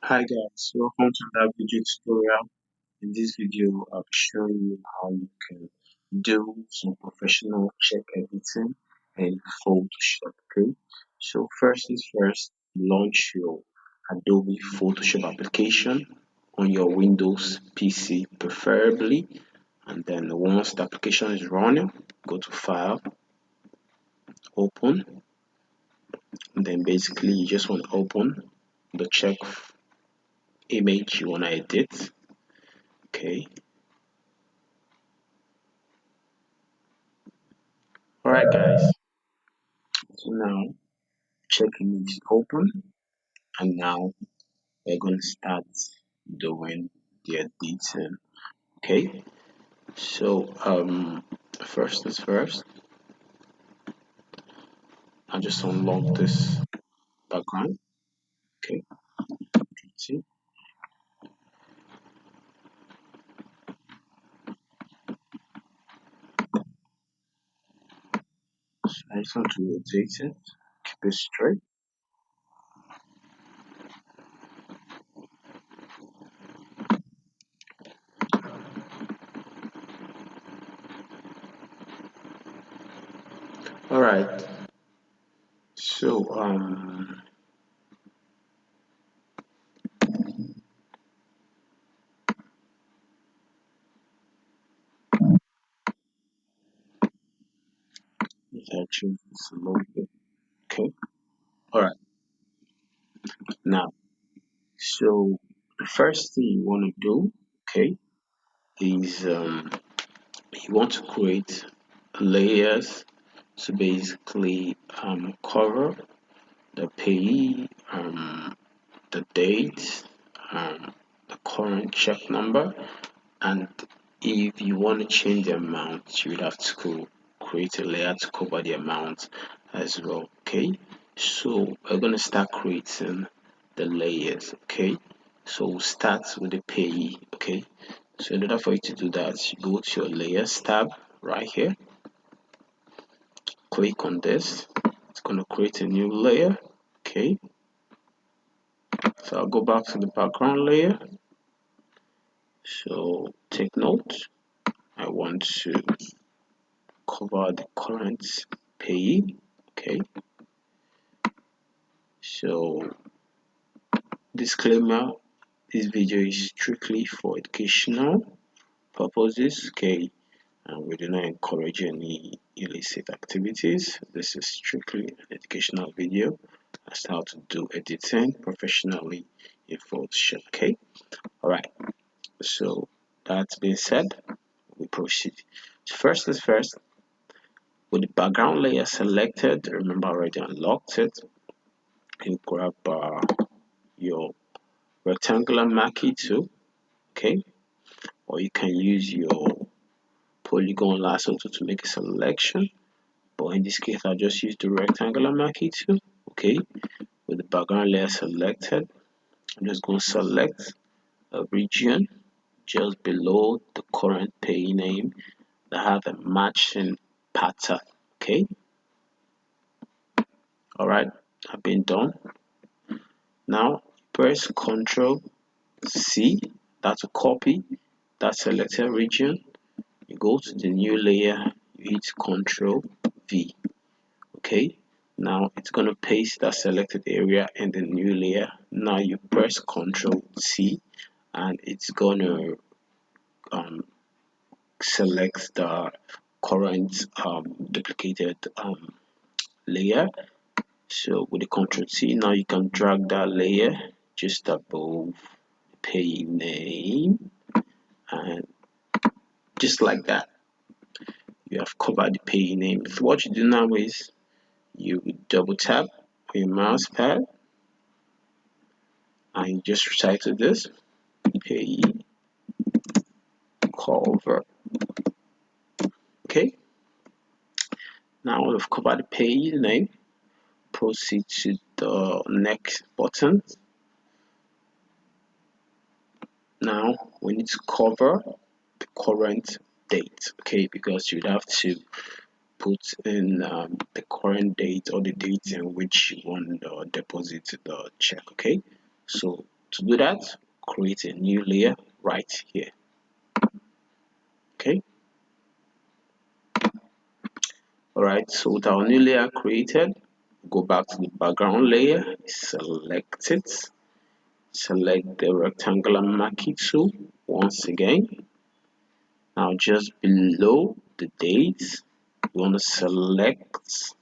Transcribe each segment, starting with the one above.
Hi guys, welcome to that video tutorial. In this video, I'll be showing you how you can do some professional check editing in Photoshop. Okay, so first things first, launch your Adobe Photoshop application on your Windows PC preferably, and then once the application is running, go to File, Open, and then basically you just want to open the check image you want to edit. Okay, all right, guys. So now checking is open, and now we're going to start doing the editing. Okay, so first is first, I just unlock this background. Okay, see, so I just want to rotate it, keep it straight. All right, so if I choose this a little bit. Okay, all right, now so the first thing you want to do, okay, is you want to create layers to basically cover the payee, the date, the current check number, and if you want to change the amount, you would have to create a layer to cover the amount as well. Okay, so we're going to start creating the layers. Okay, so we'll start with the payee. Okay, so in order for you to do that, you go to your layers tab right here, click on this. It's going to create a new layer. Okay, so I'll go back to the background layer. So take note, I want to cover the current payee. Okay, so disclaimer, this video is strictly for educational purposes. Okay, and we do not encourage any illicit activities. This is strictly an educational video as to how to do editing professionally in Photoshop. Okay, all right, so that being said, we proceed. First is first, with the background layer selected, remember I already unlocked it, you grab your rectangular marquee tool, okay, or you can use your polygon lasso tool to make a selection, but in this case I'll just use the rectangular marquee tool. Okay, with the background layer selected, I'm just going to select a region just below the current payee name that have a matching pattern. Okay, all right, I've been done. Now press Ctrl C, that's a copy that selected region. You go to the new layer, you hit Ctrl V. Okay, now it's going to paste that selected area in the new layer. Now you press Ctrl C and it's going to um, select the current duplicated layer. So with the Ctrl C, now you can drag that layer just above the payee name, and just like that, you have covered the payee name. So what you do now is you double tap on your mouse pad and you just retitle this payee cover. Okay, now we've covered the payee name. Proceed to the next button. Now we need to cover the current date, okay, because you'd have to put in the current date or the date in which you want the deposit the check. Okay, so To do that, create a new layer right here. Okay. Alright, so with our new layer created, go back to the background layer, select it, select the rectangular marquee tool once again. Now just below the dates, you want to select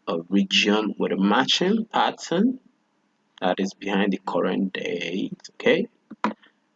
a region with a matching pattern that is behind the current date. Okay.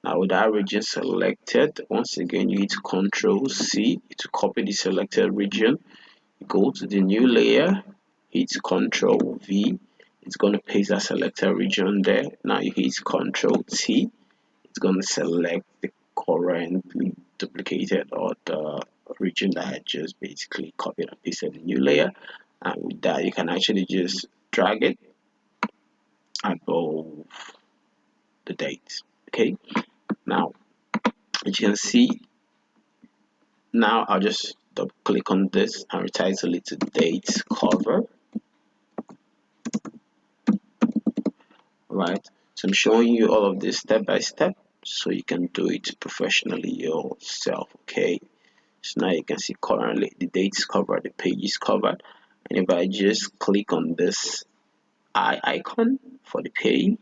Now with that region selected, once again you hit Ctrl C to copy the selected region. Go to the new layer, hit Ctrl V. It's going to paste that selected region there. Now you hit Ctrl T. It's going to select the currently duplicated or the region that I just basically copied and pasted in the new layer. And with that, you can actually just drag it above the date. Okay. Now, as you can see, now I'll just double click on this and retitle it to date cover. Right, so I'm showing you all of this step by step so you can do it professionally yourself. Okay, so now you can see currently the date is covered, the page is covered, and if I just click on this eye icon for the page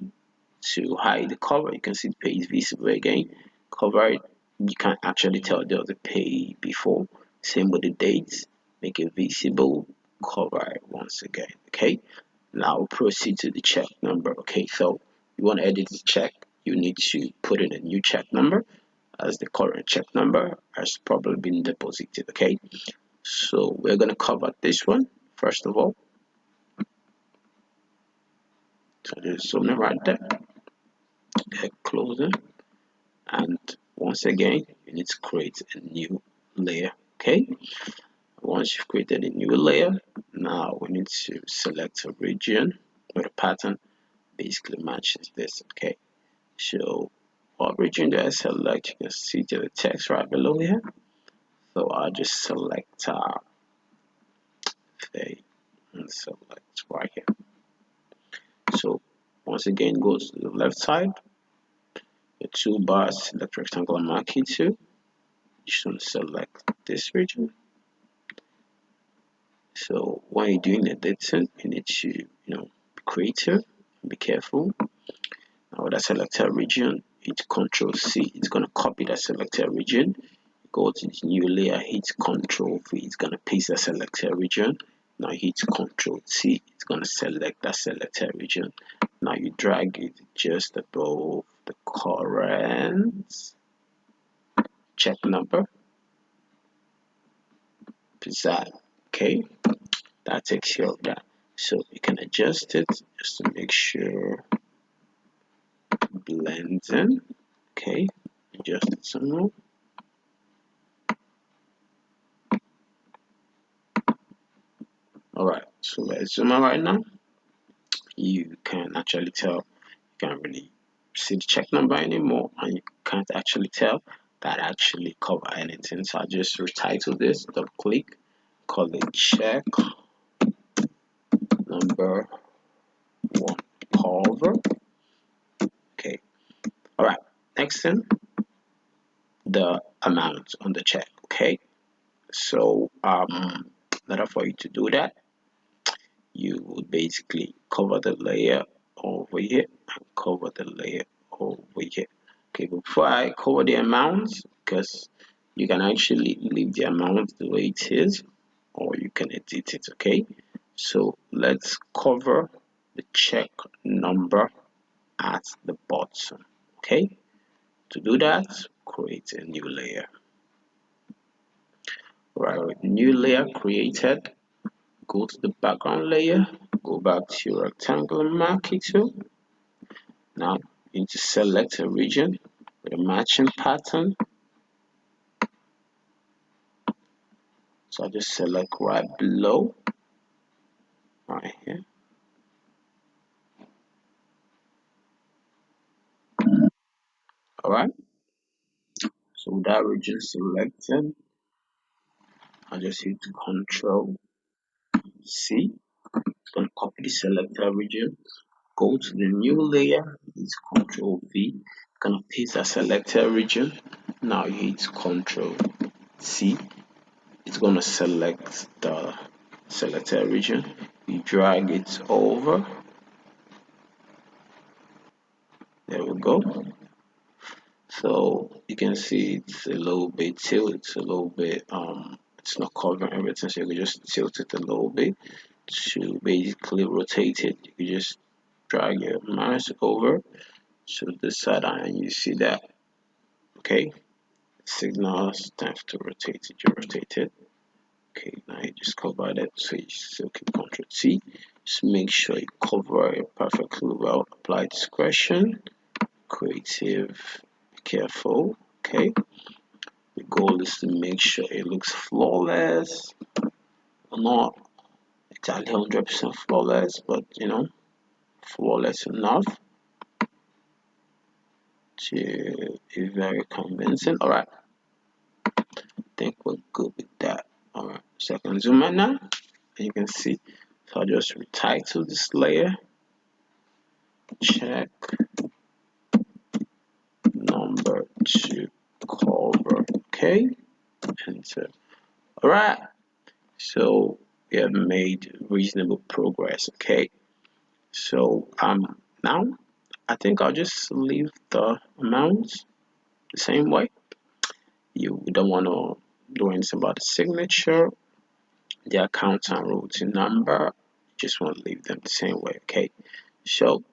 to hide the cover, you can see the page visible again. Cover it, you can actually tell there was a page before. Same with the dates, make it visible, cover it once again. Okay, now proceed to the check number. Okay, so you want to edit the check, you need to put in a new check number as the current check number has probably been deposited. Okay, so we're going to cover this one first of all. So there's something right there. Hit close it, and once again you need to create a new layer. Okay, once you've created a new layer, now we need to select a region where the pattern basically matches this. Okay, so what region do I select? You can see the text right below here. So I'll just select and select right here. So once again, go to the left side, the toolbar, select rectangular marquee tool. You should select this region. So when you're doing editing, you need to be creative, be careful. Now with that selected region, hit Ctrl C. It's gonna copy that selected region. Go to the new layer, hit Ctrl V. It's gonna paste that selected region. Now hit Ctrl T. It's gonna select that selected region. Now you drag it just above the current check number. That. Okay, that takes care of that. So you can adjust it just to make sure it blends in. Okay, adjust it some more. Alright, so let's zoom out right now. You can actually tell, you can't really see the check number anymore, and you can't actually tell that actually cover anything. So I just retitle this, double click, call it check number 1 cover. Okay, alright, next thing, the amount on the check. Okay, so in order for you to do that, you would basically cover the layer over here and cover the layer over here. Okay, before I cover the amounts, because you can actually leave the amount the way it is, or you can edit it. Okay, so let's cover the check number at the bottom. Okay, to do that, create a new layer. Right, with new layer created, go to the background layer, go back to your rectangular marquee tool. Now you need to select a region with a matching pattern. So I just select right below, right here. Alright, so with that region selected, I just hit Ctrl C. It's going to copy the selected region, go to the new layer, hit Control V, gonna paste the selected region. Now you hit Control C, it's gonna select the selected region. You drag it over. There we go. So you can see it's a little bit tilted, it's a little bit it's not covering everything, so you can just tilt it a little bit to basically rotate it. You can just drag your mouse over to the side and you see that. Okay, signals time to rotate it, you rotate it. Okay, now you just cover that, so you still keep Control T. Just make sure you cover it perfectly well. Apply discretion, creative, be careful. Okay, the goal is to make sure it looks flawless, not exactly 100% flawless, but you know, flawless enough to be very convincing. All right, I think we're good with that. All right, so I can zoom in now, and you can see. So I'll just retitle this layer. Check number 2 cover. Okay, enter. All right. So we have made reasonable progress. Okay, so now I think I'll just leave the amounts the same way. You don't want to do anything about the signature, the account and routing number. You just want to leave them the same way. Okay, so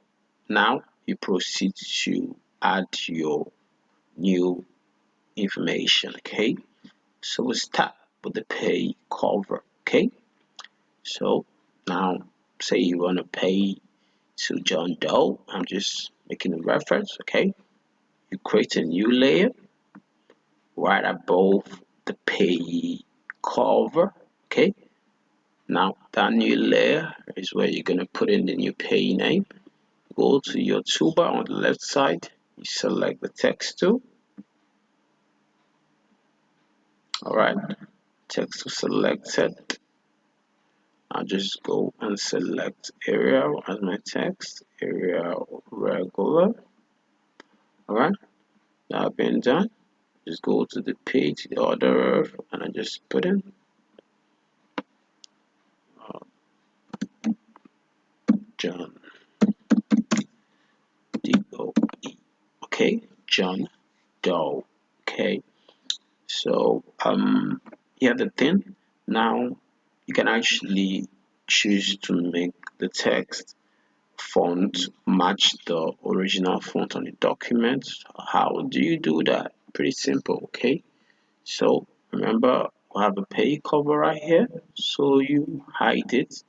now you proceed to add your new information. Okay, so we start with the pay cover. Okay, so now say you want to pay to John Doe. I'm just making a reference. Okay, you create a new layer right above the pay cover. Okay, now that new layer is where you're going to put in the new pay name. Go to your toolbar on the left side, you select the text tool. All right, text tool selected. I'll just go and select Arial as my text, Arial regular. All right, that being done, just go to the page, the order, and I just put in John D-O-E. Okay, John Doe. Okay, so yeah, the thing now you can actually choose to make the text font match the original font on the document. How do you do that? Pretty simple. Okay, so remember we have a pay cover right here, so you hide it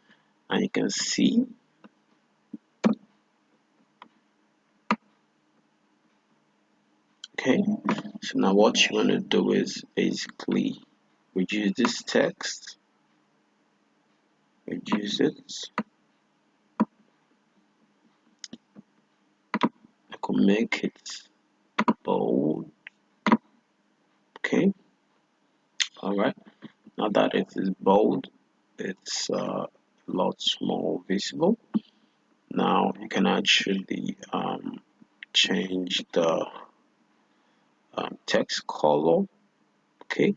and you can see. Okay, so now what you want to do is basically reduce this text, reduce it. I could make it bold. Okay, all right, now that it is bold, it's a lot more visible. Now you can actually change the text color. Okay,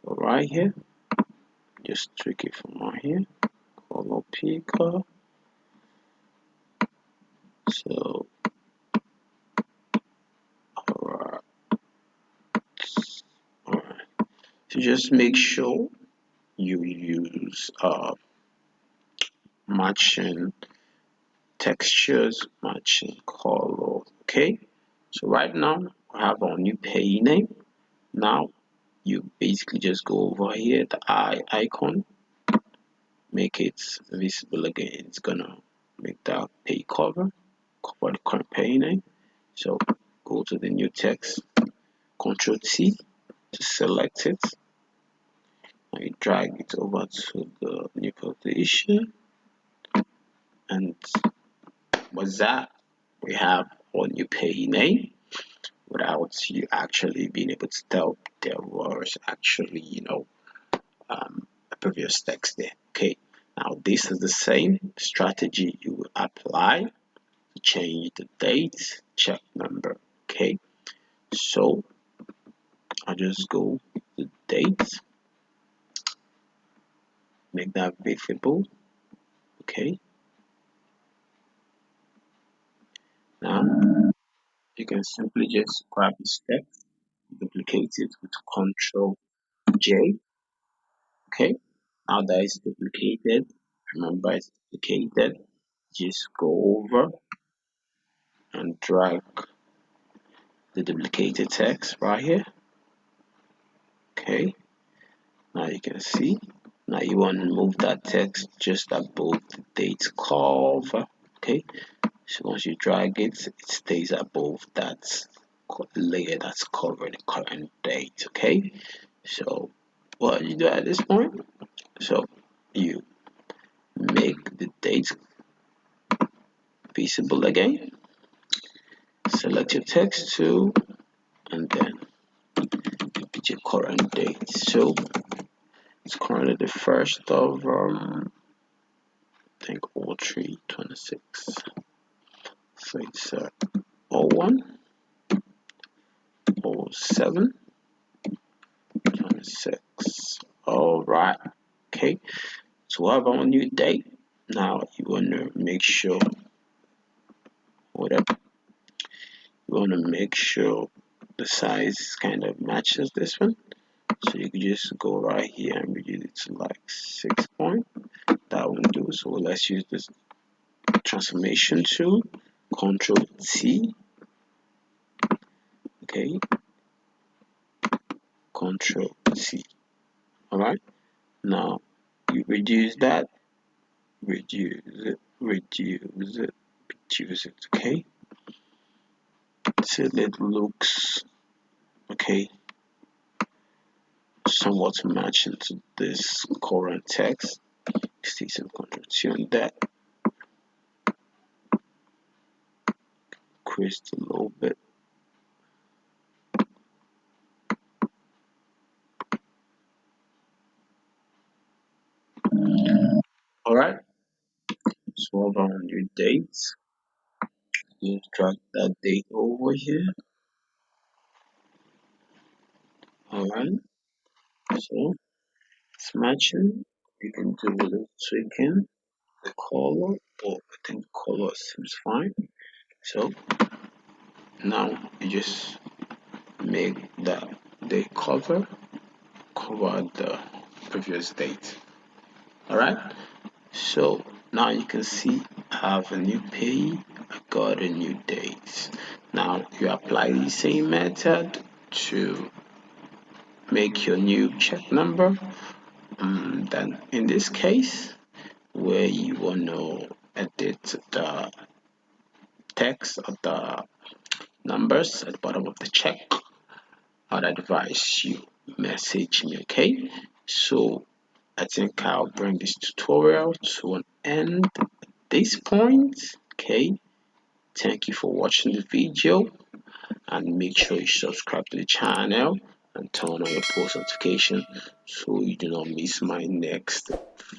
so right here, just tweak it from right here, color picker. So alright, so just make sure you use matching textures, matching color. Okay, so right now I have our new pay name. Now you basically just go over here, the eye icon, make it visible again. It's gonna make that pay cover the current pay name. So go to the new text, Ctrl T to select it. Now you drag it over to the new position, and with that we have our new pay name without you actually being able to tell there was actually a previous text there. Okay, now this is the same strategy you will apply to change the date check number. Okay, so I'll just go to date, make that visible. Okay, now you can simply just grab this text, duplicate it with Control J. Okay, now that is duplicated, remember it's duplicated, just go over and drag the duplicated text right here. Okay, now you can see. Now you want to move that text just above the date cover. Okay, so once you drag it, it stays above that layer that's covering the current date. Okay, so what you do at this point? So you make the date visible again. Select your text tool and then get your current date. So it's currently the 1st of I think 03/26. So it's 01 07 26. Alright, okay. So I have our new date. Now you want to make sure whatever you want to make sure the size kind of matches this one. So you can just go right here and reduce it to like 6 point. That won't do. So let's use this transformation tool, Control T. Okay, Control T. Alright, now you reduce that, reduce it, reduce it, reduce it. Okay, till it looks okay, somewhat matching to this current text. Stick some Control T on that, increase it a little bit. Alright, so over on your dates, you drag that date over here. Alright, so it's matching. You can do a little tweaking the color, or I think color seems fine. So now you just make that date cover the previous date. Alright, so now you can see I have a new page, I got a new date. Now you apply the same method to make your new check number. Then in this case, where you want to edit the text of the numbers at the bottom of the check, I'd advise you message me. Okay, so I think I'll bring this tutorial to an end at this point. Okay, thank you for watching the video, and make sure you subscribe to the channel and turn on your post notification so you do not miss my next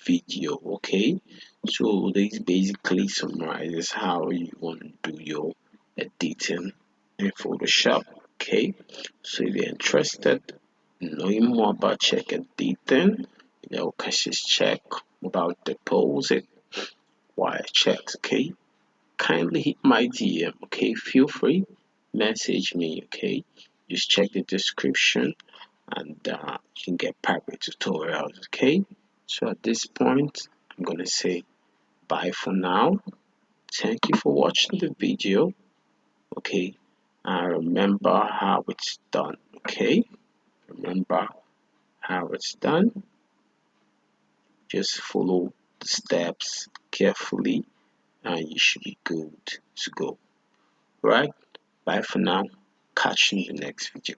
video. Okay, so this basically summarizes how you want to do your editing in Photoshop. Okay, so if you're interested in knowing more about check editing, Cashiers check about deposit, Wirecheck. Okay, kindly hit my DM. Okay, feel free, message me. Okay, just check the description and you can get private tutorials. Okay, so at this point I'm gonna say bye for now. Thank you for watching the video. Okay, and remember how it's done. Okay, remember how it's done. Just follow the steps carefully and you should be good to go. Right, bye for now. Catch you in the next video.